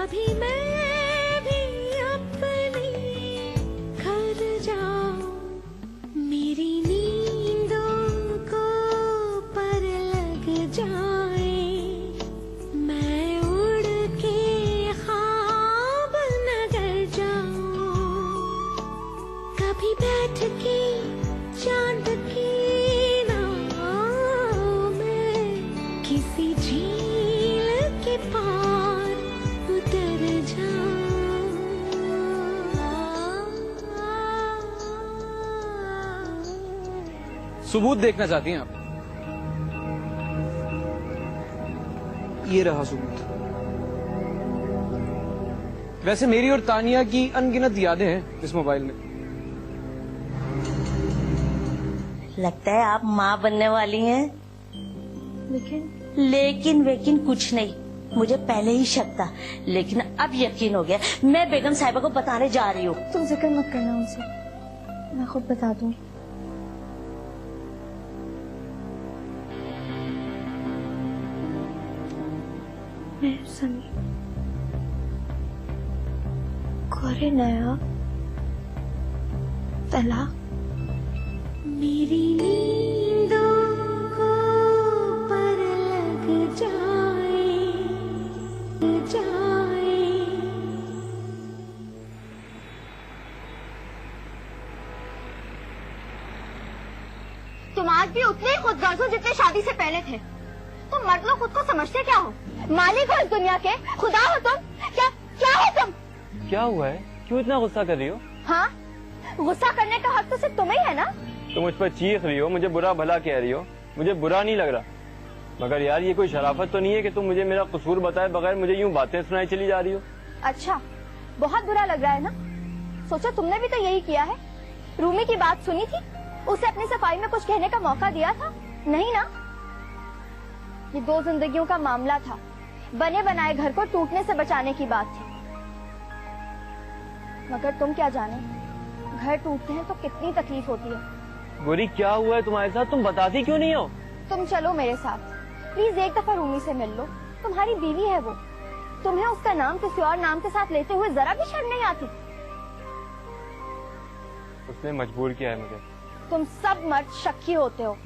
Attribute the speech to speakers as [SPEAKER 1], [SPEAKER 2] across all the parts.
[SPEAKER 1] कभी मैं भी अपने घर जाऊं, मेरी नींदों को पर लग जाए, मैं उड़ के ख्वाब नगर जाऊं, कभी बैठ के चांद की नाव में किसी झील के पार उतर जाऊं।
[SPEAKER 2] सबूत देखना चाहती हैं आप? ये रहा सबूत। वैसे मेरी और तानिया की अनगिनत यादें हैं इस मोबाइल में।
[SPEAKER 3] लगता है आप माँ बनने वाली हैं। लेकिन कुछ नहीं, मुझे पहले ही शक था, लेकिन अब यकीन हो गया। मैं बेगम साहिबा को बताने जा रही हूँ।
[SPEAKER 4] तुम जिक्र मत करना उनसे, मैं खुद बता दूंगी। मैं सनी कोरे नया तलाक।
[SPEAKER 1] मेरी नींदों को पर लग जाए, जाए।
[SPEAKER 4] तुम आज भी उतने ही खुदगर्ज हो जितने शादी से पहले थे। तुम मर्द लोग खुद को समझते क्या हो? मालिक हो इस दुनिया के, खुदा हो तुम। क्या हो तुम?
[SPEAKER 5] क्या हुआ है? क्यों इतना गुस्सा कर रही हो?
[SPEAKER 4] हाँ, गुस्सा करने का हक तो सिर्फ तुम्हें ही है ना।
[SPEAKER 5] तुम मुझ पर चीख रही हो, मुझे बुरा भला कह रही हो, मुझे बुरा नहीं लग रहा, मगर यार ये कोई शराफत तो नहीं है कि तुम मुझे मेरा कसूर बताए बगैर मुझे यूं बातें सुनाई चली जा रही हो।
[SPEAKER 4] अच्छा, बहुत बुरा लग रहा है ना? सोचो तुमने भी तो यही किया है। रूमी की बात सुनी थी, उसे अपनी सफाई में कुछ कहने का मौका दिया था? नहीं ना। ये दो जिंदगियों का मामला था, बने बनाए घर को टूटने से बचाने की बात थी। मगर तुम क्या जाने, घर टूटते हैं तो कितनी तकलीफ होती है।
[SPEAKER 5] गोरी क्या हुआ है तुम्हारे साथ? तुम बताती क्यों नहीं हो?
[SPEAKER 4] तुम चलो मेरे साथ, प्लीज एक दफा रूमी से मिल लो। तुम्हारी बीवी है वो, तुम्हें उसका नाम किसी और नाम के साथ लेते हुए जरा भी शर्म नहीं आती?
[SPEAKER 5] उसने मजबूर किया है मुझे।
[SPEAKER 4] तुम सब मर्द शक्की होते हो।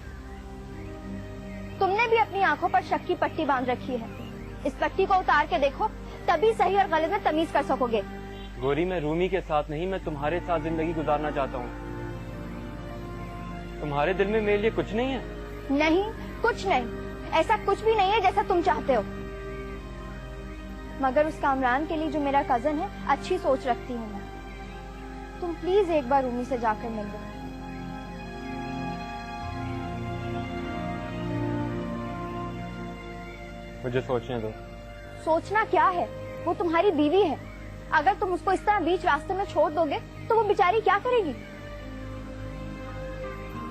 [SPEAKER 4] तुमने भी अपनी आंखों पर शक की पट्टी बांध रखी है। इस पट्टी को उतार के देखो, तभी सही और गलत में तमीज कर सकोगे।
[SPEAKER 5] गोरी मैं रूमी के साथ नहीं, मैं तुम्हारे साथ जिंदगी गुजारना चाहता हूँ। तुम्हारे दिल में मेरे लिए कुछ नहीं है?
[SPEAKER 4] नहीं, कुछ नहीं। ऐसा कुछ भी नहीं है जैसा तुम चाहते हो। मगर उस कामरान के लिए जो मेरा कजन है, अच्छी सोच रखती हूँ मैं। तुम प्लीज एक बार रूमी से जाकर मिल लो।
[SPEAKER 5] मुझे सोचने दो।
[SPEAKER 4] सोचना क्या है? वो तुम्हारी बीवी है। अगर तुम उसको इस तरह बीच रास्ते में छोड़ दोगे तो वो बेचारी क्या करेगी?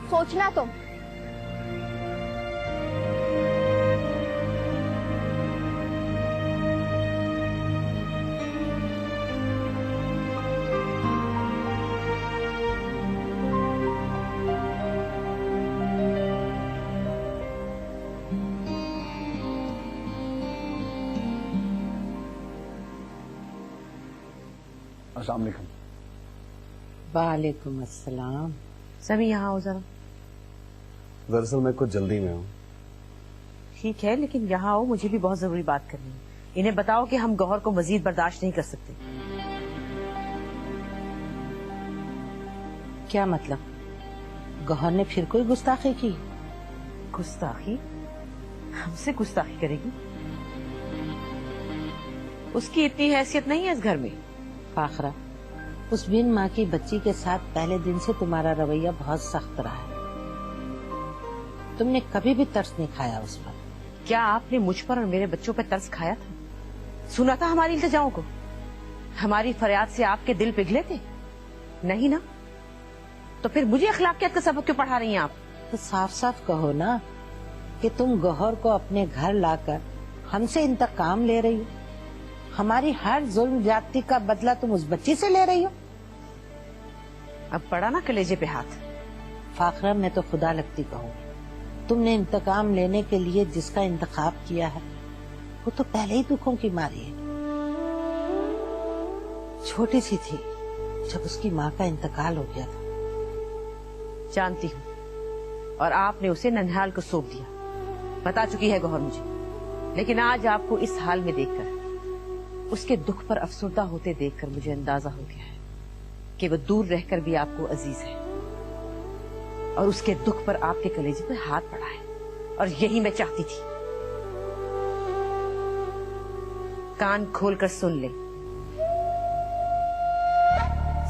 [SPEAKER 4] सोचना तुम।
[SPEAKER 6] अस्सलाम वालेकुम।
[SPEAKER 7] वालेकुम अस्सलाम।
[SPEAKER 8] सभी यहाँ आओ जरा।
[SPEAKER 6] दरअसल मैं कुछ जल्दी में हूँ।
[SPEAKER 8] ठीक है, लेकिन यहाँ आओ, मुझे भी बहुत जरूरी बात करनी है। इन्हें बताओ कि हम गौहर को मजीद बर्दाश्त नहीं कर सकते।
[SPEAKER 7] क्या मतलब? गौहर ने फिर कोई गुस्ताखी की?
[SPEAKER 8] गुस्ताखी? हमसे गुस्ताखी करेगी? उसकी इतनी हैसियत नहीं है इस घर में।
[SPEAKER 7] फाखरा, उस बिन माँ की बच्ची के साथ पहले दिन से तुम्हारा रवैया बहुत सख्त रहा है। तुमने कभी भी तरस नहीं खाया उस पर।
[SPEAKER 8] क्या आपने मुझ पर और मेरे बच्चों पर तरस खाया था? सुना था हमारी इल्तिजाओं को? हमारी फरियाद से आपके दिल पिघले थे? नहीं ना? तो फिर मुझे अखलाकियत का सबक क्यों पढ़ा रही हैं आप?
[SPEAKER 7] तो साफ साफ कहो ना कि तुम गौहर को अपने घर लाकर हमसे इंतकाम ले रही हो। हमारी हर जुल्म ज्यादती का बदला तुम उस बच्ची से ले रही हो।
[SPEAKER 8] अब पड़ा ना कलेजे पे हाथ।
[SPEAKER 7] फाखरा, मैं तो खुदा लगती कहूँगी, तुमने इंतकाम लेने के लिए जिसका इंतखाब किया है वो तो पहले ही दुखों की मारी है। छोटी सी थी जब उसकी माँ का इंतकाल हो गया था।
[SPEAKER 8] जानती हूँ, और आपने उसे ननिहाल को सौंप दिया। बता चुकी है गौहर मुझे, लेकिन आज आपको इस हाल में देखकर, उसके दुख पर अफसुर्दा होते देखकर मुझे अंदाजा हो गया है कि वो दूर रहकर भी आपको अजीज है, और उसके दुख पर आपके कलेजे पे हाथ पड़ा है, और यही मैं चाहती थी। कान खोलकर सुन ले,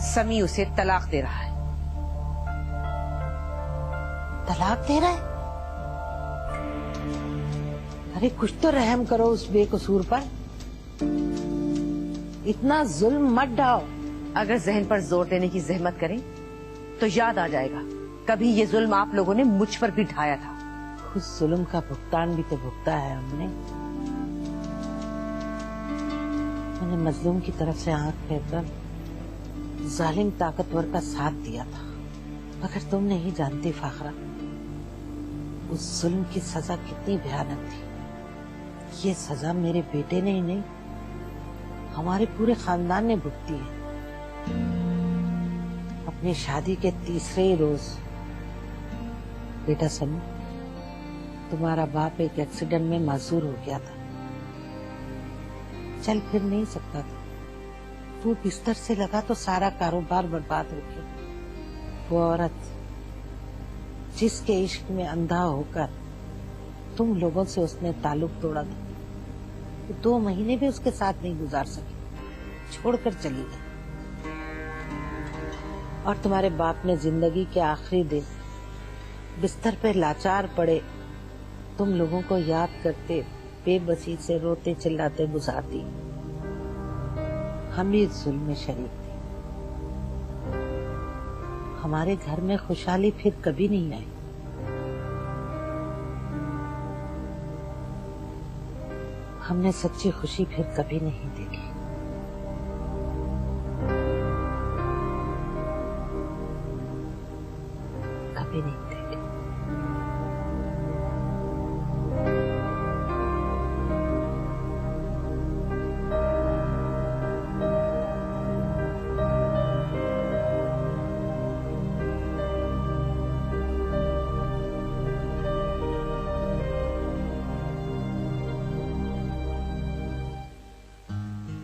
[SPEAKER 8] समी उसे तलाक दे रहा है।
[SPEAKER 7] तलाक दे रहा है? अरे कुछ तो रहम करो उस बेकसूर पर। इतना जुल्म मत ढाओ।
[SPEAKER 8] अगर जहन पर जोर देने की जहमत करें तो याद आ जाएगा, कभी ये जुल्म आप लोगों ने मुझ पर भी ढाया था।
[SPEAKER 7] उस जुल्म का भुगतान भी तो भुगता है हमने। मैंने मजलूम की तरफ से आंख फेरकर जालिम ताकतवर का साथ दिया था, मगर तुम नहीं जानती फाखरा, उस जुल्म की सजा कितनी भयानक थी। ये सजा मेरे बेटे ने ही नहीं, हमारे पूरे खानदान ने भुगती है। अपनी शादी के तीसरे ही रोज, बेटा समी, तुम्हारा बाप एक एक्सीडेंट में माजूर हो गया था, चल फिर नहीं सकता था। वो बिस्तर से लगा तो सारा कारोबार बर्बाद हो गया। वो औरत जिसके इश्क में अंधा होकर तुम लोगों से उसने ताल्लुक तोड़ा था, तो 2 महीने भी उसके साथ नहीं गुजार सकी, छोड़कर चली गई। और तुम्हारे बाप ने जिंदगी के आखिरी दिन बिस्तर पे लाचार पड़े तुम लोगों को याद करते बेबसी से रोते चिल्लाते गुजार दी। हम भी इस जुल्म में शरीक थे। हमारे घर में खुशहाली फिर कभी नहीं आई। हमने सच्ची खुशी फिर कभी नहीं देखी। कभी नहीं देखी।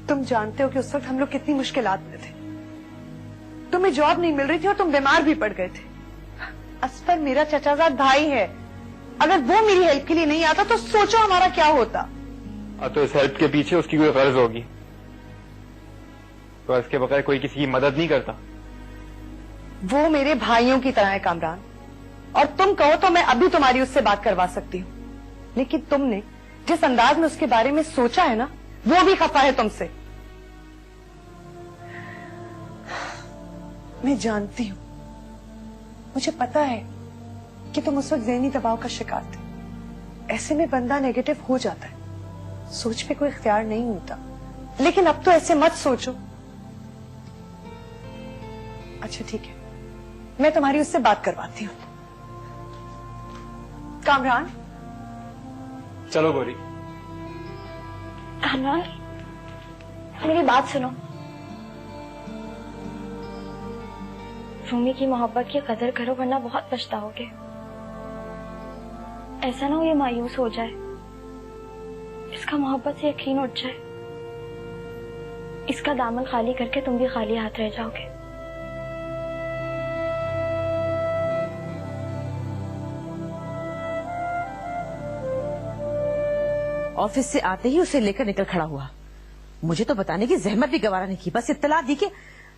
[SPEAKER 9] तुम जानते हो कि उस वक्त हम लोग कितनी मुश्किलात में थे। तुम्हें जॉब नहीं मिल रही थी और तुम बीमार भी पड़ गए थे। असफर मेरा चचाजाद भाई है, अगर वो मेरी हेल्प के लिए नहीं आता तो सोचो हमारा क्या होता।
[SPEAKER 5] तो इस हेल्प के पीछे उसकी कोई गर्ज होगी, तो इसके बगैर कोई किसी की मदद नहीं करता।
[SPEAKER 9] वो मेरे भाइयों की तरह है कामरान, और तुम कहो तो मैं अभी तुम्हारी उससे बात करवा सकती हूँ, लेकिन तुमने जिस अंदाज में उसके बारे में सोचा है ना, वो भी खफा है तुमसे। मैं जानती हूं, मुझे पता है कि तुम उस वक्त ज़हनी दबाव का शिकार थे। ऐसे में बंदा नेगेटिव हो जाता है, सोच पे कोई इख्तियार नहीं होता। लेकिन अब तो ऐसे मत सोचो। अच्छा ठीक है, मैं तुम्हारी उससे बात करवाती हूँ। कामरान,
[SPEAKER 5] चलो गोरी।
[SPEAKER 4] कामरान, मेरी बात सुनो। रूमी की मोहब्बत की कदर करो, वरना बहुत पछताओगे। ऐसा ना हो ये मायूस हो जाए, इसका मोहब्बत से यकीन उठ जाए, इसका दामन खाली करके तुम भी खाली हाथ रह जाओगे।
[SPEAKER 8] ऑफिस से आते ही उसे लेकर निकल खड़ा हुआ। मुझे तो बताने की जहमत भी गवारा नहीं की, बस इत्तला दी कि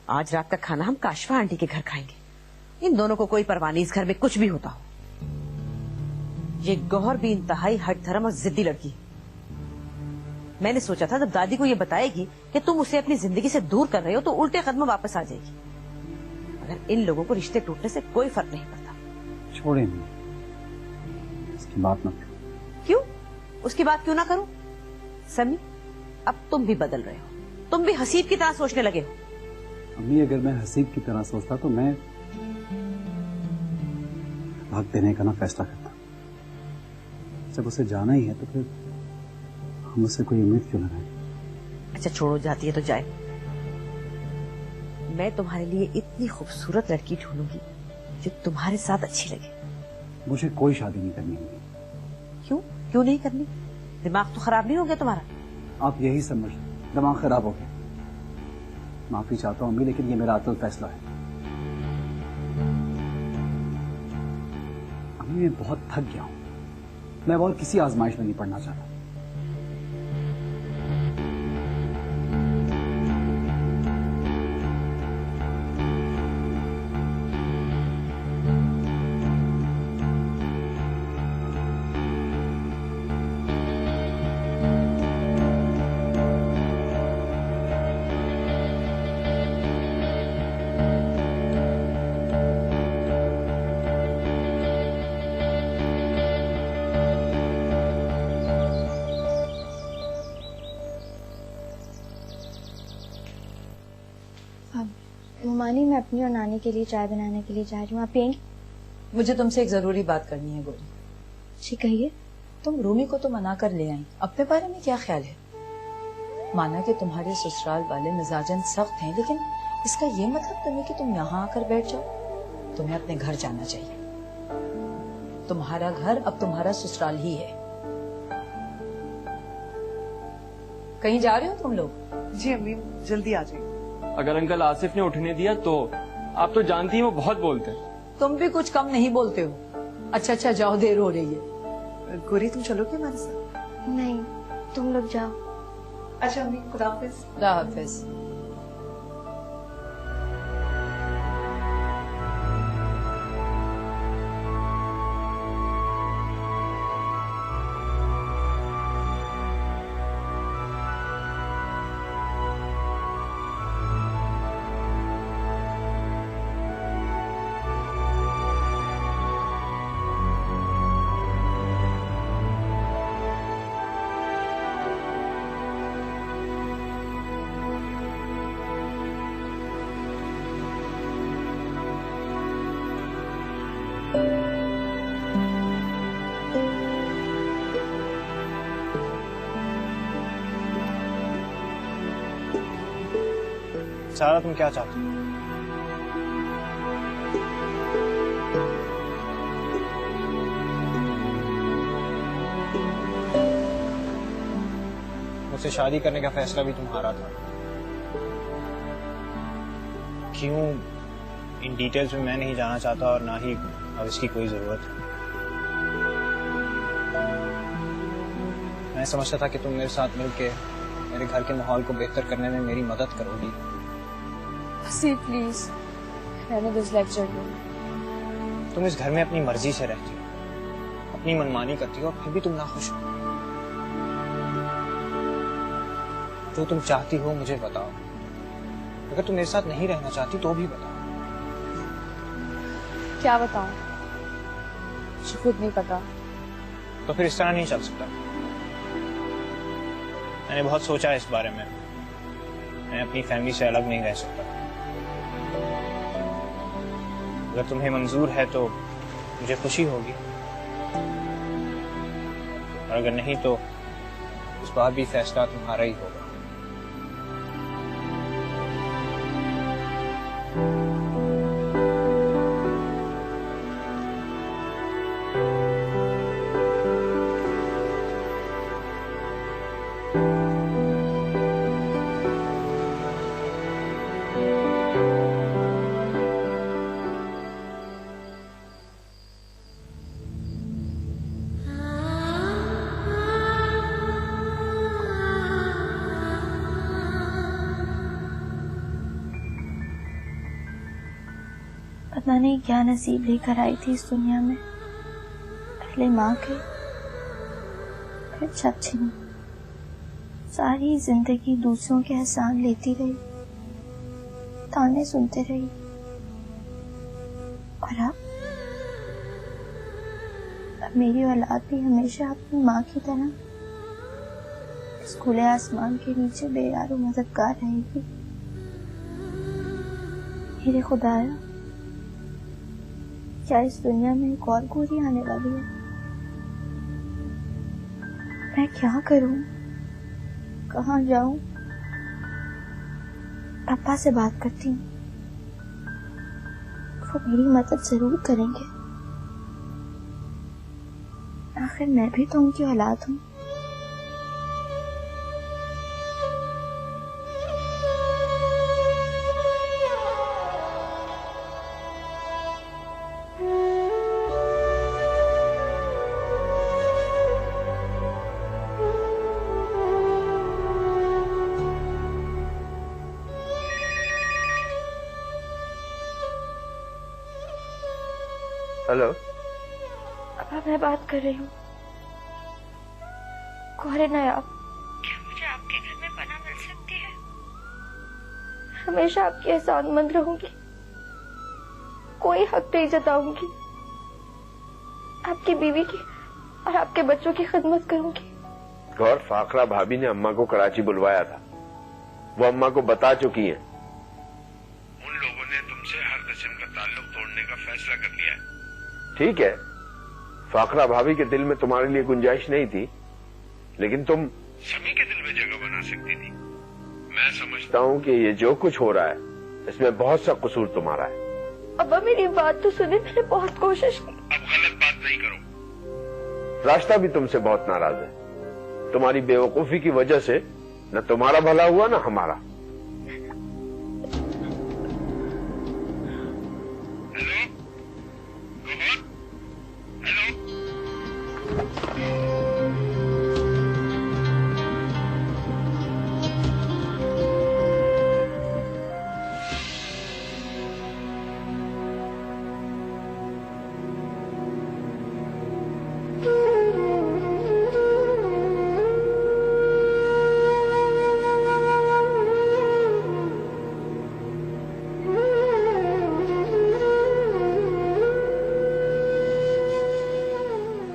[SPEAKER 8] आज रात का खाना हम काशफा आंटी के घर खाएंगे। इन दोनों को कोई परवाह नहीं, इस घर में कुछ भी होता हो। ये गौहर भी इंतहाई हट धर्म और जिद्दी लड़की है। मैंने सोचा था जब दादी को ये बताएगी कि तुम उसे अपनी जिंदगी से दूर कर रहे हो तो उल्टे कदम वापस आ जाएगी, मगर इन लोगों को रिश्ते टूटने से कोई फर्क नहीं पड़ता।
[SPEAKER 6] छोड़िए, इसकी बात मत।
[SPEAKER 8] क्यों? उसकी बात क्यों ना करूं? समी, अब तुम भी बदल रहे हो, तुम भी हसीब की तरह सोचने लगे हो।
[SPEAKER 6] अम्मी, अगर मैं हसीब की तरह सोचता तो मैं भाग देने का ना फैसला करता। जब उसे जाना ही है तो फिर हम उससे कोई उम्मीद क्यों लगाएं?
[SPEAKER 8] अच्छा छोड़ो, जाती है तो जाए। मैं तुम्हारे लिए इतनी खूबसूरत लड़की ढूंढूंगी जो तुम्हारे साथ अच्छी लगे।
[SPEAKER 6] मुझे कोई शादी नहीं करनी है।
[SPEAKER 8] क्यों क्यों नहीं करनी? दिमाग तो खराब नहीं हो गया तुम्हारा?
[SPEAKER 6] आप यही समझ, दिमाग खराब हो गया। माफी चाहता हूँ अम्मी, लेकिन ये मेरा अतल फैसला है। अम्मी मैं बहुत थक गया हूँ, मैं और किसी आजमाइश में नहीं पड़ना चाहता।
[SPEAKER 4] मानी, मैं अपनी और नानी के लिए चाय बनाने के लिए जा रही हूँ, आप पियेंगी?
[SPEAKER 10] मुझे तुमसे एक जरूरी बात करनी है गोरी।
[SPEAKER 4] जी कहिए।
[SPEAKER 10] तुम रूमी को तो मना कर ले आई, अपने बारे में क्या ख्याल है? माना कि तुम्हारे ससुराल वाले मिजाजन सख्त हैं, लेकिन इसका ये मतलब तो नहीं कि तुम यहाँ आकर बैठ जाओ। तुम्हें अपने घर जाना चाहिए। तुम्हारा घर अब तुम्हारा ससुराल ही है। कहीं जा रहे हो तुम लोग?
[SPEAKER 9] जी अम्मी, जल्दी आ जाइए।
[SPEAKER 5] अगर अंकल आसिफ ने उठने दिया तो आप तो जानती हैं वो बहुत बोलते हैं।
[SPEAKER 10] तुम भी कुछ कम नहीं बोलते हो। अच्छा जाओ, देर हो रही है।
[SPEAKER 9] गोरी तुम चलोगे हमारे साथ?
[SPEAKER 4] नहीं, तुम लोग जाओ।
[SPEAKER 9] अच्छा अम्मी, खुदा हाफिज।
[SPEAKER 10] खुदा हाफिज।
[SPEAKER 11] सारा तुम क्या चाहती हो? मुझसे शादी करने का फैसला भी तुम्हारा था। क्यों, इन डिटेल्स में मैं नहीं जाना चाहता और ना ही अब इसकी कोई जरूरत है। मैं समझता था कि तुम मेरे साथ मिलके मेरे घर के माहौल को बेहतर करने में मेरी मदद करोगी।
[SPEAKER 4] प्लीज, रहने दो इस लेक्चर को।
[SPEAKER 11] तुम इस घर में अपनी मर्जी से रहती हो, अपनी मनमानी करती हो और फिर भी तुम नाखुश हो। जो तुम चाहती हो मुझे बताओ। अगर तुम मेरे साथ नहीं रहना चाहती तो भी बताओ।
[SPEAKER 4] क्या बताऊं? मुझे खुद नहीं पता।
[SPEAKER 11] तो फिर इस तरह नहीं चल सकता। मैंने बहुत सोचा है इस बारे में। मैं अपनी फैमिली से अलग नहीं रह सकता। अगर तुम्हें मंजूर है तो मुझे खुशी होगी, और अगर नहीं तो इस बार भी फैसला तुम्हारा ही होगा।
[SPEAKER 4] पता नहीं क्या नसीब लेकर आई थी इस दुनिया में। पहले माँ के, फिर चाची। सारी जिंदगी दूसरों के एहसान लेती रही, ताने सुनते रही, और अब मेरी औलाद भी हमेशा अपनी माँ की तरह इस खुले आसमान के नीचे बेयारो मददगार रहेगी। मेरे खुदाया, क्या इस दुनिया में एक और गोरी आने वाली है? मैं क्या करूं? कहाँ जाऊं? पापा से बात करती हूँ। वो मेरी मदद जरूर करेंगे। आखिर मैं भी तो उनकी औलाद हूँ।
[SPEAKER 5] हेलो,
[SPEAKER 4] अब मैं बात कर रही हूँ। कौन है आप? क्या मुझे आपके घर में पनाह मिल सकती है? हमेशा आपकी एहसानमंद रहूंगी, कोई हक नहीं जताऊंगी, आपकी बीवी की और आपके बच्चों की खिदमत करूंगी।
[SPEAKER 12] गौर, फाखरा भाभी ने अम्मा को कराची बुलवाया था, वो अम्मा को बता चुकी हैं। उन लोगों ने तुमसे हर किस्म का ताल्लुक तोड़ने का फैसला कर लिया है। ठीक है, फाखरा भाभी के दिल में तुम्हारे लिए गुंजाइश नहीं थी, लेकिन तुम सभी के दिल में जगह बना सकती थी। मैं समझता हूँ कि ये जो कुछ हो रहा है इसमें बहुत सा कसूर तुम्हारा है।
[SPEAKER 4] अब्बा मेरी बात तो सुने, मैंने बहुत कोशिश की।
[SPEAKER 12] अब गलत बात नहीं करो। रास्ता भी तुमसे बहुत नाराज है। तुम्हारी बेवकूफी की वजह से न तुम्हारा भला हुआ न हमारा।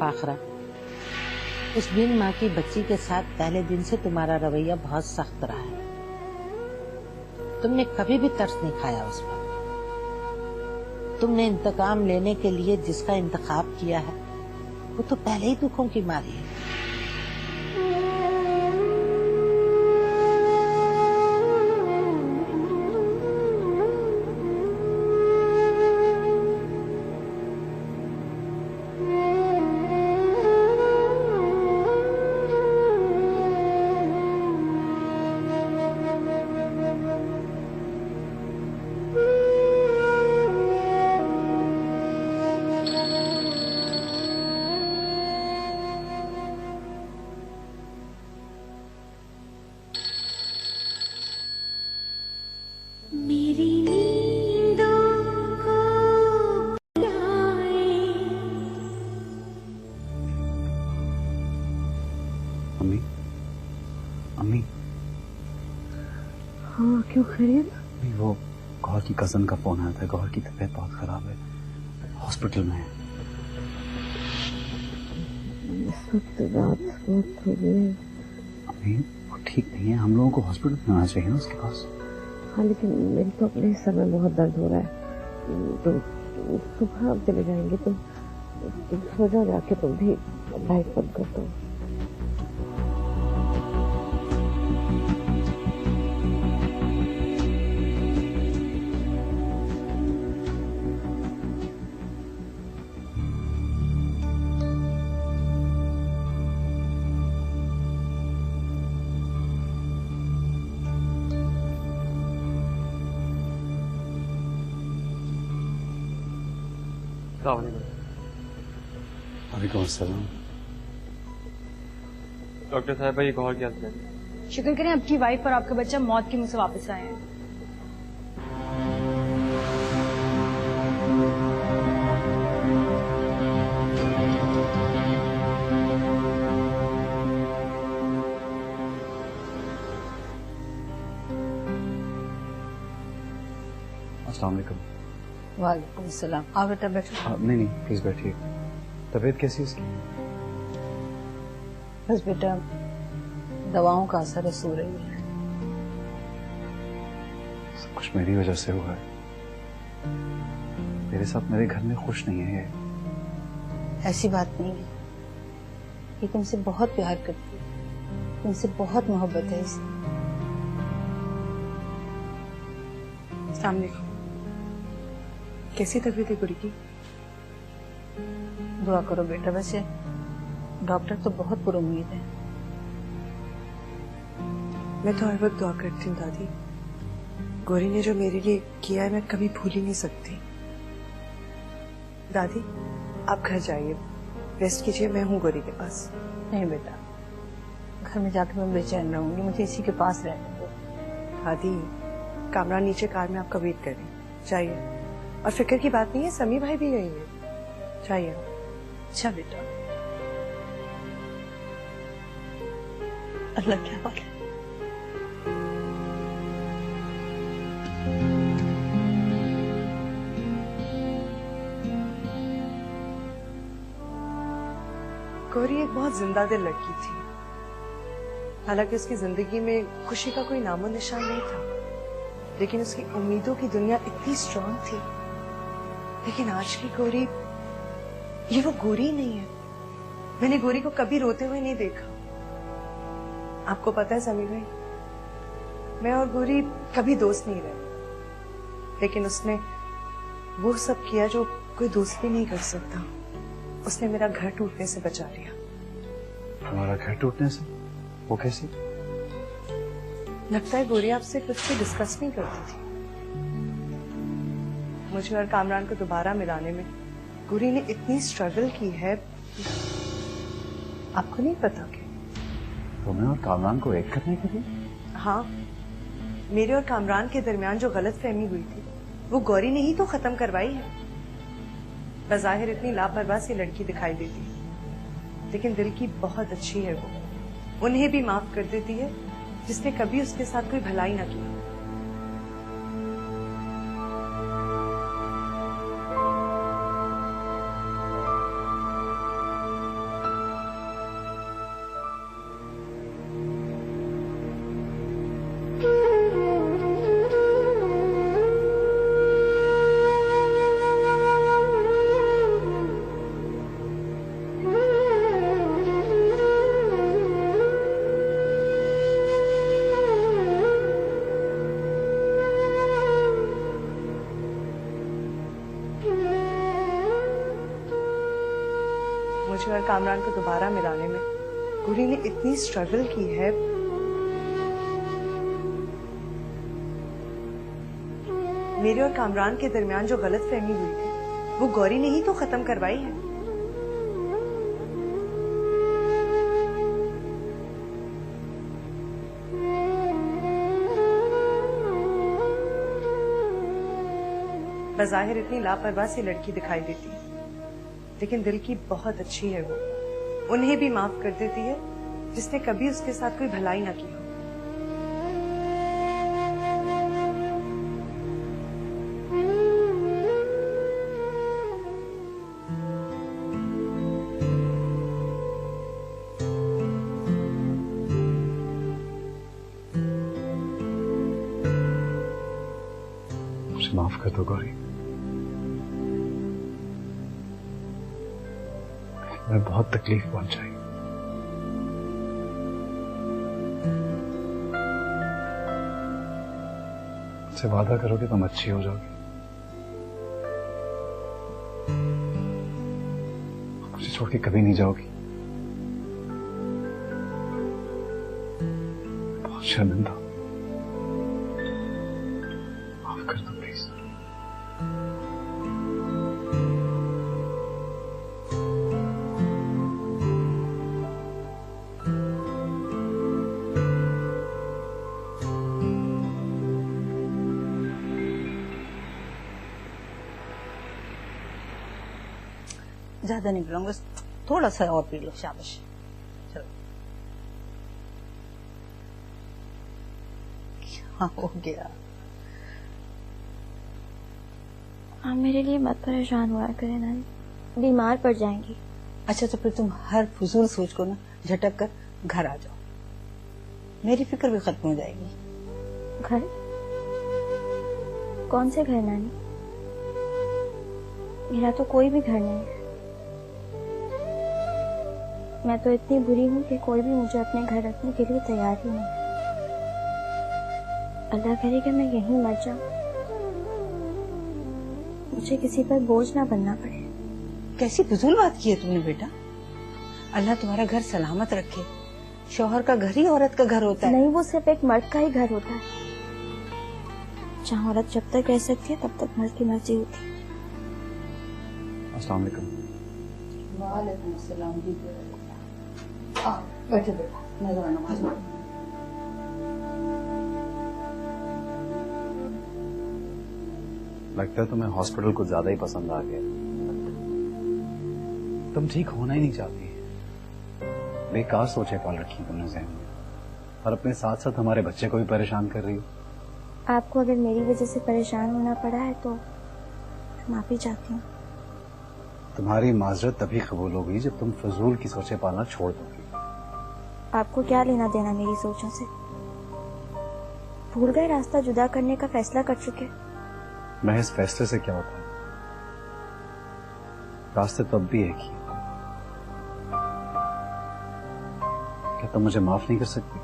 [SPEAKER 7] फाखरा, उस बिन माँ की बच्ची के साथ पहले दिन से तुम्हारा रवैया बहुत सख्त रहा है। तुमने कभी भी तरस नहीं खाया उस पर। तुमने इंतकाम लेने के लिए जिसका इंतखाब किया है वो तो पहले ही दुखों की मारी है।
[SPEAKER 1] मेरी नींदों को बुलाए।
[SPEAKER 6] अम्मी, अम्मी।
[SPEAKER 9] हाँ, क्यों खैरियत?
[SPEAKER 6] अम्मी, वो गौहर की कजन का फोन आया था। गौहर की तबीयत बहुत खराब है, हॉस्पिटल में है।
[SPEAKER 9] इस वक्त रात बहुत हो गई है।
[SPEAKER 6] अम्मी, वो ठीक नहीं है, हम लोगों को हॉस्पिटल में आना चाहिए ना उसके पास।
[SPEAKER 9] हाँ, लेकिन मेरे तो अपने सर में बहुत दर्द हो रहा है। तुम सुबह अब चले जाएंगे। तुम सो जाओ जाके, तुम भी लाइट बंद कर दो।
[SPEAKER 6] वालेकुम अस्सलाम।
[SPEAKER 5] डॉक्टर साहब, ये गौहर की हालत है।
[SPEAKER 13] शुक्र करें आपकी वाइफ और आपका बच्चा मौत के मुंह से वापस आए हैं।
[SPEAKER 6] अस्सलाम वालेकुम।
[SPEAKER 10] वालेकुम सलाम। आप बेटा बैठो।
[SPEAKER 6] नहीं, प्लीज बैठिए। तबीयत कैसी है उसकी?
[SPEAKER 10] बस बेटा दवाओं का असर सो रही है।
[SPEAKER 6] सब कुछ मेरी वजह से हुआ है। मेरे साथ मेरे घर में खुश नहीं है ये।
[SPEAKER 10] ऐसी बात नहीं है, ये तुमसे बहुत प्यार करती है, तुमसे बहुत मोहब्बत है इसे।
[SPEAKER 9] अस्सलाम वालेकुम। कैसी तबीयत है गुड़ी की?
[SPEAKER 10] दुआ करो बेटा। वैसे डॉक्टर तो बहुत पुरुम्मीद है।
[SPEAKER 9] मैं तो हर वक्त दुआ करती हूँ दादी। गौरी ने जो मेरे लिए किया है मैं कभी भूल ही नहीं सकती। दादी आप घर जाइए, रेस्ट कीजिए, मैं हूँ गौरी के पास।
[SPEAKER 10] नहीं बेटा, घर में जाकर मैं बेचैन रहूंगी, मुझे इसी के पास रहने दो।
[SPEAKER 9] दादी कामरान नीचे कार में आपका वेट कर रहे हैं, जाइए। और फिक्र की बात नहीं है, समी भाई भी यही है, जाइए।
[SPEAKER 10] अच्छा बेटा, अल्लाह क्या बात है।
[SPEAKER 9] गौरी एक बहुत जिंदा दिल लड़की थी। हालांकि उसकी जिंदगी में खुशी का कोई नामो निशान नहीं था, लेकिन उसकी उम्मीदों की दुनिया इतनी स्ट्रांग थी। लेकिन आज की गौरी, ये वो गौरी नहीं है। मैंने गौरी को कभी रोते हुए नहीं देखा। आपको पता है समी भाई, मैं और गौरी कभी दोस्त नहीं रहे, लेकिन उसने वो सब किया जो कोई दोस्त भी नहीं कर सकता। उसने मेरा घर टूटने से बचा लिया।
[SPEAKER 6] हमारा घर टूटने से? वो कैसे?
[SPEAKER 9] लगता है गौरी आपसे कुछ भी डिस्कस नहीं करती थी। मुझे और कामरान को दोबारा मिलाने में गौरी ने इतनी स्ट्रगल की है, आपको नहीं पता क्या?
[SPEAKER 6] तुम्हें और कामरान को एक करने के लिए?
[SPEAKER 9] हाँ, मेरे और कामरान के दरमियान जो गलतफहमी हुई थी वो गौरी ने ही तो खत्म करवाई है। बज़ाहिर इतनी लापरवाह सी लड़की दिखाई देती है, लेकिन दिल की बहुत अच्छी है वो। उन्हें भी माफ कर देती है जिसने कभी उसके साथ कोई भलाई ना की। मुझे और कामरान को दोबारा मिलाने में गौरी ने इतनी स्ट्रगल की है। मेरे और कामरान के दरमियान जो गलतफहमी हुई थी वो गौरी ने ही तो खत्म करवाई है। बज़ाहिर इतनी लापरवाह सी लड़की दिखाई देती है, लेकिन दिल की बहुत अच्छी है वो। उन्हें भी माफ कर देती है जिसने कभी उसके साथ कोई भलाई ना की हो।
[SPEAKER 6] मुझे माफ कर दो गौरी, मैं बहुत तकलीफ पहुंचाई। मुझसे वादा करो कि तुम अच्छी हो जाओगी, मुझे छोड़ के कभी नहीं जाओगी। बहुत शर्मिंदा, माफ कर दो प्लीज।
[SPEAKER 10] ज्यादा नहीं पिलाऊंगा, थोड़ा सा और पी लो। शाबाश, चलो। क्या हो गया?
[SPEAKER 4] आप मेरे लिए मत परेशान हुआ करें नानी, बीमार पड़ जाएंगी।
[SPEAKER 10] अच्छा तो फिर तुम हर फजूल सोच को ना झटक कर घर आ जाओ, मेरी फिक्र भी खत्म हो जाएगी।
[SPEAKER 4] घर? कौन से घर नानी? मेरा तो कोई भी घर नहीं है। मैं तो इतनी बुरी हूँ कि कोई भी मुझे अपने घर रखने के लिए तैयार ही नहीं। अल्लाह करे कि मैं यहीं मर जाऊं। मुझे किसी पर बोझ ना बनना पड़े।
[SPEAKER 7] कैसी फजूल बात की है तुमने बेटा। अल्लाह तुम्हारा घर सलामत रखे। शौहर का घर ही औरत का घर होता है।
[SPEAKER 4] नहीं, वो सिर्फ एक मर्द का ही घर होता है। जहाँ औरत जब तक रह सकती है तब तक मर्द की मर्जी होती है।
[SPEAKER 6] अस्सलाम वालेकुम।
[SPEAKER 10] वालेकुम अस्सलाम जी। बैठे बेटा, मैं जरा नमाज पढ़ूं।
[SPEAKER 6] लगता है तुम्हें हॉस्पिटल कुछ ज्यादा ही पसंद आ गया। तुम ठीक होना ही नहीं चाहती। बेकार सोचे पाल रखी तुमने ज़हन में, और अपने साथ साथ हमारे बच्चे को भी परेशान कर रही हो।
[SPEAKER 4] आपको अगर मेरी वजह से परेशान होना पड़ा है तो माफी चाहती हूँ।
[SPEAKER 6] तुम्हारी माजरत तभी कबूल होगी जब तुम फजूल की सोचे पालना छोड़ दोगी।
[SPEAKER 4] आपको क्या लेना देना मेरी सोचों से? भूल गए रास्ता जुदा करने का फैसला कर चुके।
[SPEAKER 6] महज फैसले से क्या होता है? रास्ते तो अब भी एक ही। क्या तुम मुझे माफ नहीं कर सकती?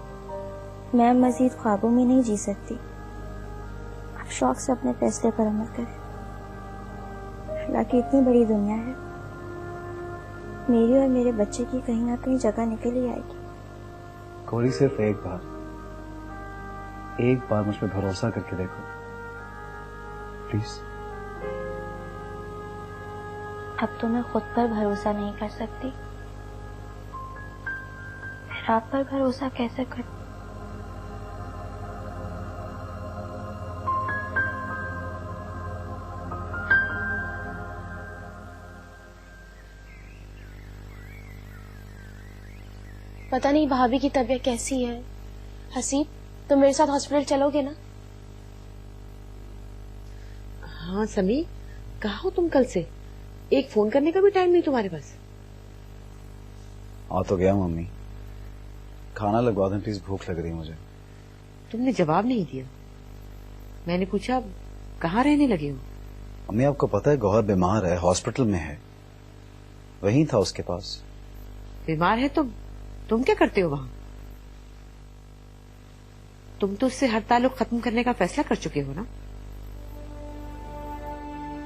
[SPEAKER 4] मैं मजीद ख्वाबों में नहीं जी सकती। आप शौक से अपने फैसले पर अमल करें। अल्लाह की इतनी बड़ी दुनिया है, मेरी और मेरे बच्चे की कहीं ना कहीं जगह निकल ही आएगी।
[SPEAKER 6] कोरी, सिर्फ एक बार मुझ पर भरोसा करके देखो प्लीज।
[SPEAKER 4] अब तो मैं खुद पर भरोसा नहीं कर सकती, फिर आप पर भरोसा कैसे कर?
[SPEAKER 13] पता नहीं भाभी की तबीयत कैसी है। हसीब, तुम मेरे साथ हॉस्पिटल चलोगे ना?
[SPEAKER 8] हाँ समी, कहाँ हो तुम कल से? एक फोन करने का भी टाइम नहीं तुम्हारे पास।
[SPEAKER 6] आ तो गया मम्मी, खाना लगवा दें प्लीज, भूख लग रही है मुझे।
[SPEAKER 8] तुमने जवाब नहीं दिया। मैंने पूछा कहाँ रहने लगे हो?
[SPEAKER 6] मम्मी आपको पता है गौहर बीमार है, हॉस्पिटल में है, वहीं था उसके पास।
[SPEAKER 8] बीमार है तो तुम क्या करते हो वहां? तुम तो उससे हर ताल्लुक खत्म करने का फैसला कर चुके हो ना?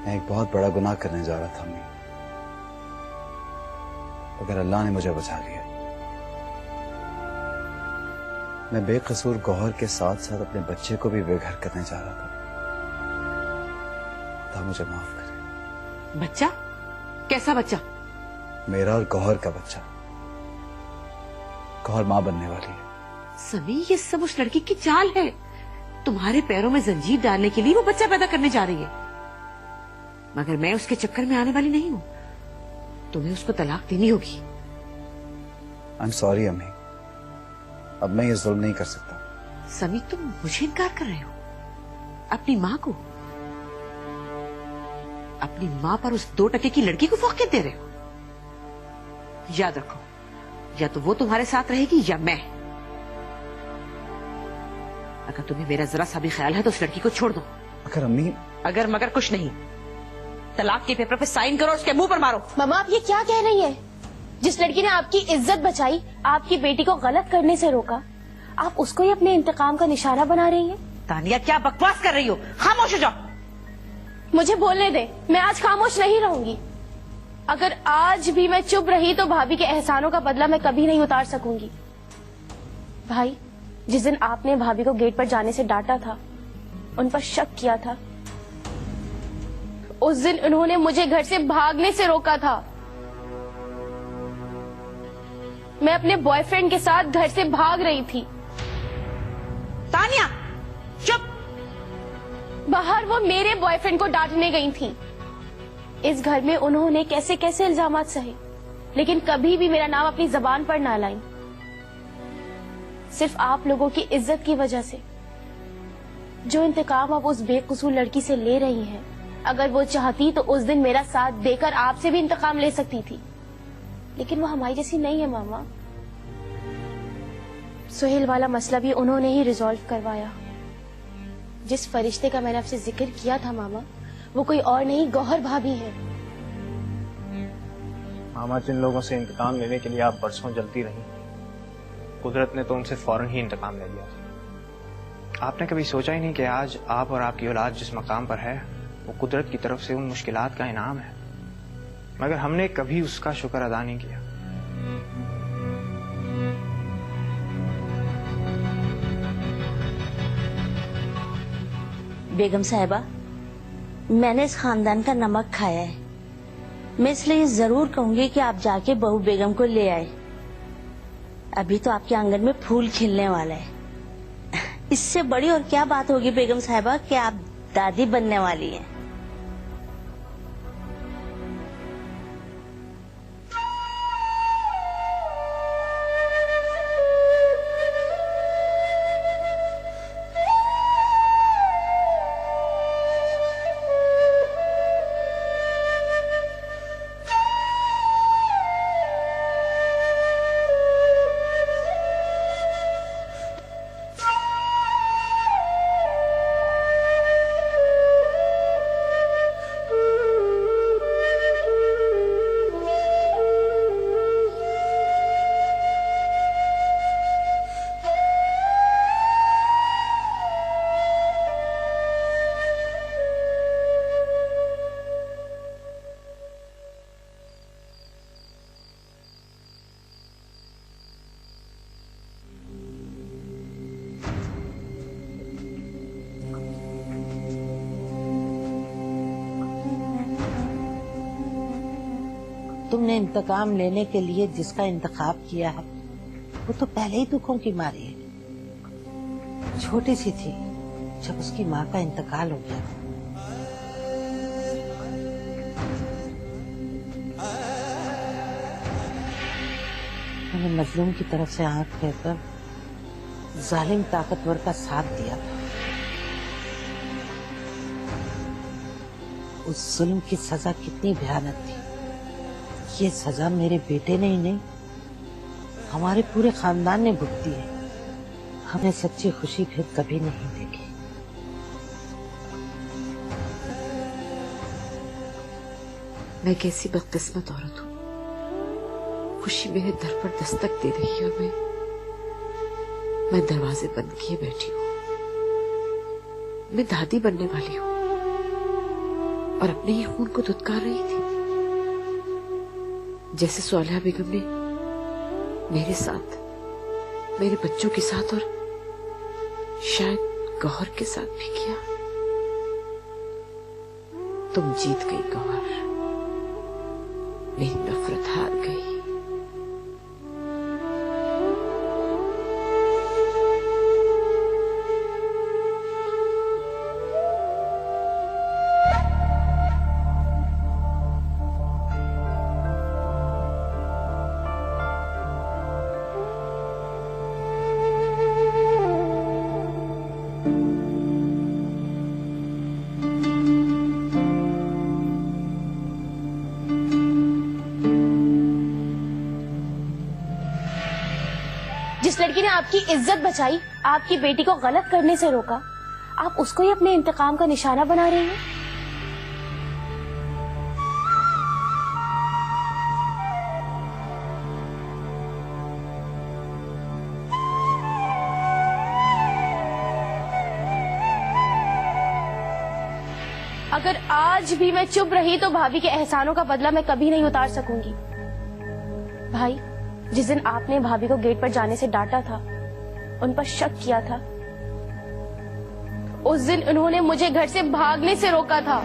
[SPEAKER 6] मैं एक बहुत बड़ा गुनाह करने जा रहा था अम्मी, अगर अल्लाह ने मुझे बचा लिया। मैं बेकसूर गौहर के साथ साथ अपने बच्चे को भी बेघर करने जा रहा था। तो मुझे माफ करें।
[SPEAKER 8] बच्चा? कैसा बच्चा?
[SPEAKER 6] मेरा और गौहर का बच्चा। गौहर मां बनने वाली है।
[SPEAKER 8] सभी ये सब उस लड़की की चाल है। तुम्हारे पैरों में जंजीर डालने के लिए वो बच्चा पैदा करने जा रही है। मगर मैं उसके चक्कर में आने वाली नहीं हूँ। तुम्हें उसको तलाक देनी होगी।
[SPEAKER 6] आई एम सॉरी अम्मी, अब मैं ये जुल्म नहीं कर सकता।
[SPEAKER 8] समी, तुम मुझे इनकार कर रहे हो? अपनी माँ को, अपनी माँ पर उस 2 टके की लड़की को फौकियत दे रहे हो? याद रखो, या तो वो तुम्हारे साथ रहेगी या मैं। अगर तुम्हें मेरा जरा सा भी ख्याल है तो उस लड़की को छोड़ दो।
[SPEAKER 6] अगर अम्मी,
[SPEAKER 8] अगर मगर कुछ नहीं, तलाक के पेपर पे साइन करो, उसके मुंह पर मारो।
[SPEAKER 13] मम्मा, आप ये क्या कह रही है? जिस लड़की ने आपकी इज्जत बचाई, आपकी बेटी को गलत करने से रोका, आप उसको ही अपने इंतकाम का निशाना बना रही हैं?
[SPEAKER 8] तानिया, क्या बकवास कर रही हो? खामोश हो जाओ।
[SPEAKER 13] मुझे बोलने दे, मैं आज खामोश नहीं रहूंगी। अगर आज भी मैं चुप रही तो भाभी के एहसानों का बदला मैं कभी नहीं उतार सकूंगी। भाई, जिस दिन आपने भाभी को गेट पर जाने से डांटा था, उन पर शक किया था, उस दिन उन्होंने मुझे घर से भागने से रोका था। मैं अपने बॉयफ्रेंड के साथ घर से भाग रही थी।
[SPEAKER 8] तानिया, चुप।
[SPEAKER 13] बाहर वो मेरे बॉयफ्रेंड को डांटने गई थी। इस घर में उन्होंने कैसे कैसे इल्जामात सहे, लेकिन कभी भी मेरा नाम अपनी जबान पर ना लाई। सिर्फ आप लोगों की इज्जत की वजह से। जो इंतकाम आप उस बेकसूर लड़की से ले रही हैं, अगर वो चाहती तो उस दिन मेरा साथ देकर आपसे भी इंतकाम ले सकती थी, लेकिन वो हमारी जैसी नहीं है मामा। सुहेल वाला मसला भी उन्होंने ही रिजॉल्व करवाया। जिस फरिश्ते का मैंने आपसे जिक्र किया था मामा, वो कोई और नहीं, गौहर भाभी है।
[SPEAKER 11] मामा, जिन लोगों से इंतकाम लेने के लिए आप बरसों जलती रही, कुदरत ने तो उनसे फौरन ही इंतकाम ले लिया। आपने कभी सोचा ही नहीं कि आज आप और आपकी औलाद जिस मकाम पर है, वो कुदरत की तरफ से उन मुश्किलात का इनाम है, मगर हमने कभी उसका शुक्र अदा नहीं किया।
[SPEAKER 3] बेगम साहिबा, मैंने इस खानदान का नमक खाया है। मैं इसलिए जरूर कहूंगी कि आप जाके बहू बेगम को ले आए। अभी तो आपके आंगन में फूल खिलने वाला है। इससे बड़ी और क्या बात होगी बेगम साहिबा कि आप दादी बनने वाली हैं।
[SPEAKER 7] तुमने इंतकाम लेने के लिए जिसका इंतखाब किया है वो तो पहले ही दुखों की मारी है। छोटी सी थी जब उसकी माँ का इंतकाल हो गया। मैंने मजलूम की तरफ से आंख फेरकर जालिम ताकतवर का साथ दिया था। उस जुल्म की सजा कितनी भयानक थी। ये सजा मेरे बेटे ने ही नहीं, हमारे पूरे खानदान ने भुगती है। हमें सच्ची खुशी फिर कभी नहीं देखी।
[SPEAKER 8] मैं कैसी बदकिस्मत औरत हूँ। खुशी मेरे दर पर दस्तक दे रही है। मैं दरवाजे बंद किए बैठी हूँ। मैं दादी बनने वाली हूँ और अपने ही खून को धुतकार रही थी, जैसे सुलेहा बेगम ने मेरे साथ, मेरे बच्चों के साथ और शायद गौहर के साथ भी किया। तुम जीत गई गौहर, मेरी नफरत हार गई।
[SPEAKER 13] जिस लड़की ने आपकी इज्जत बचाई, आपकी बेटी को गलत करने से रोका, आप उसको ही अपने इंतकाम का निशाना बना रही हैं। अगर आज भी मैं चुप रही तो भाभी के एहसानों का बदला मैं कभी नहीं उतार सकूंगी। भाई, जिस दिन आपने भाभी को गेट पर जाने से डांटा था, उन पर शक किया था, उस दिन उन्होंने मुझे घर से भागने से रोका था।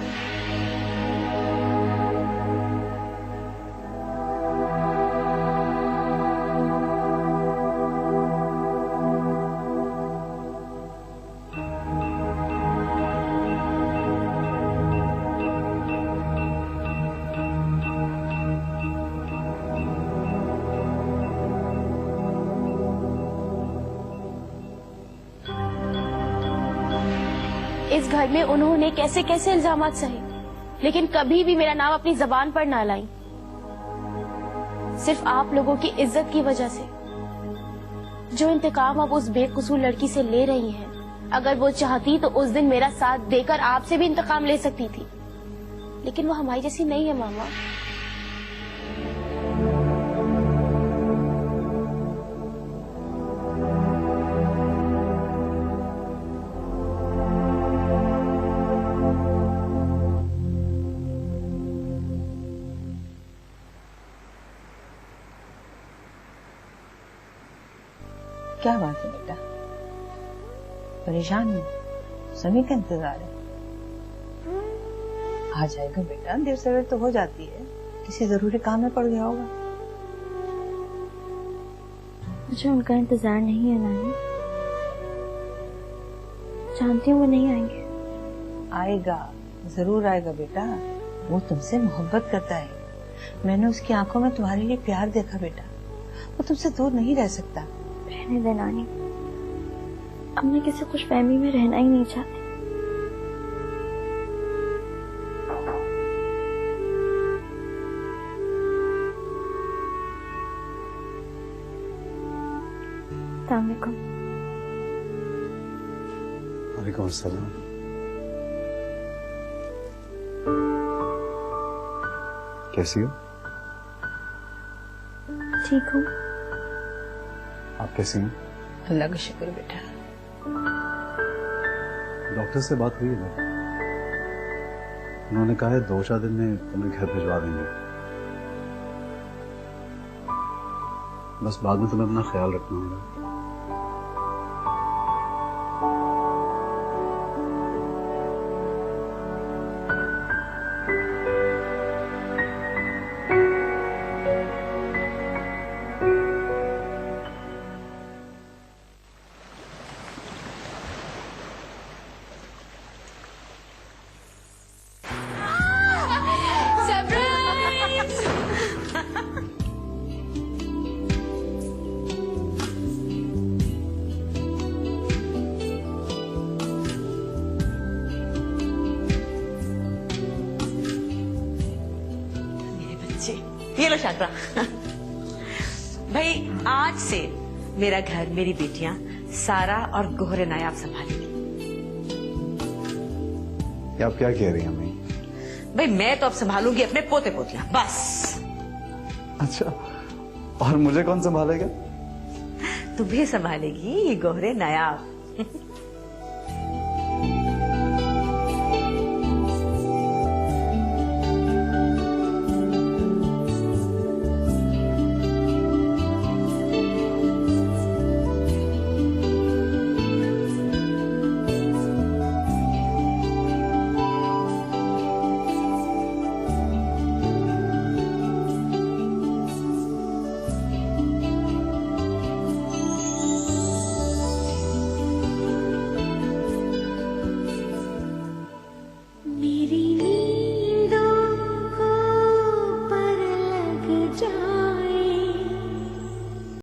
[SPEAKER 13] इस घर में उन्होंने कैसे कैसे इल्जामात सहे, लेकिन कभी भी मेरा नाम अपनी जबान पर ना लाई। सिर्फ आप लोगों की इज्जत की वजह से। जो इंतकाम आप उस बेकसूर लड़की से ले रही हैं, अगर वो चाहती तो उस दिन मेरा साथ देकर आपसे भी इंतकाम ले सकती थी, लेकिन वो हमारी जैसी नहीं है मामा।
[SPEAKER 10] क्या बात है बेटा, परेशान है? सभी का इंतजार है। आ जाएगा बेटा, देर सवेर तो हो जाती है, किसी जरूरी काम में पड़ गया होगा।
[SPEAKER 4] मुझे उनका इंतजार नहीं है नानी, जानती हूँ वो नहीं आएंगे।
[SPEAKER 10] आएगा, जरूर आएगा बेटा, वो तुमसे मोहब्बत करता है। मैंने उसकी आंखों में तुम्हारे लिए प्यार देखा बेटा, वो तुमसे दूर नहीं रह सकता।
[SPEAKER 4] रहने दे नानी, अब मैं किसी खुशफहमी में रहना ही नहीं चाहती। अस्सलाम वालेकुम।
[SPEAKER 6] वालेकुम अस्सलाम। कैसी हो?
[SPEAKER 4] ठीक हूँ।
[SPEAKER 6] आप कैसी हैं?
[SPEAKER 10] अल्लाह का शुक्र बेटा।
[SPEAKER 6] डॉक्टर से बात हुई है? उन्होंने कहा है 2-4 दिन में तुम्हें घर भिजवा देंगे। बस बाद में तुम्हें अपना ख्याल रखना होगा।
[SPEAKER 8] ये लो शाकरा। भाई आज से मेरा घर, मेरी बेटियां सारा और गोहरे नायाब संभालेंगी।
[SPEAKER 6] आप क्या कह रही हैं अम्मी?
[SPEAKER 8] भाई मैं तो अब संभालूंगी अपने पोते पोतियां, बस।
[SPEAKER 6] अच्छा, और मुझे कौन संभालेगा?
[SPEAKER 8] तुम्हें संभालेगी ये गोहरे नायाब।
[SPEAKER 1] मेरी नींदों को पर लग जा।